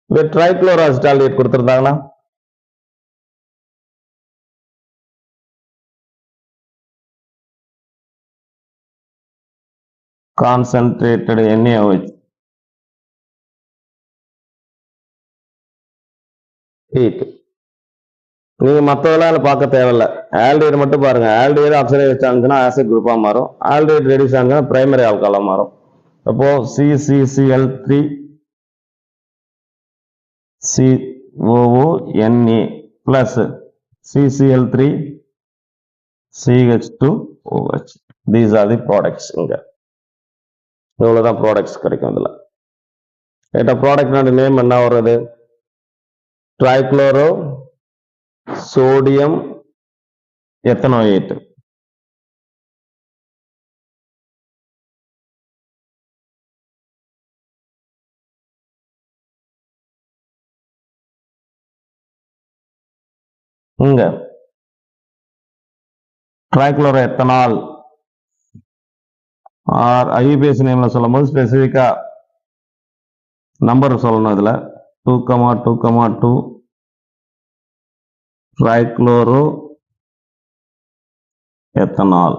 இந்த ட்ரைக்ளோரோஅசிட்டால்டேட் கொடுத்திருந்தாங்கன்னா concentrated NaOH 8. நீங்க மற்றதெல்லாம் பார்க்க தேவையில்லை. ஆல்டிஹைடு மட்டும் பாருங்க. ஆல்டிஹைடு ஆக்சிடைஸ் ஆச்சுன்னா ஆசிட் குரூப்பா மாறும். ஆல்டிஹைடு ரெடியூஸ் ஆச்சுன்னா பிரைமரி ஆல்கஹாலா மாறும். அப்போ CCCl3 COONA plus CCl3 CH2OH. These are the products. இங்க இவ்வளவுதான் ப்ராடக்ட்ஸ் கிடைக்கும். இதுல கேட்ட ப்ராடக்ட் நேம் என்ன வருது? Trichloro sodium ethanoate. இங்க ட்ரைக்ளோரோ எத்தனால் ஐபிஎஸ் நேம்ல சொல்லும் போது ஸ்பெசிபிக்கா நம்பர் சொல்லணும். இதுல 2,2,2 ட்ரைக்ளோரோ எத்தனால்.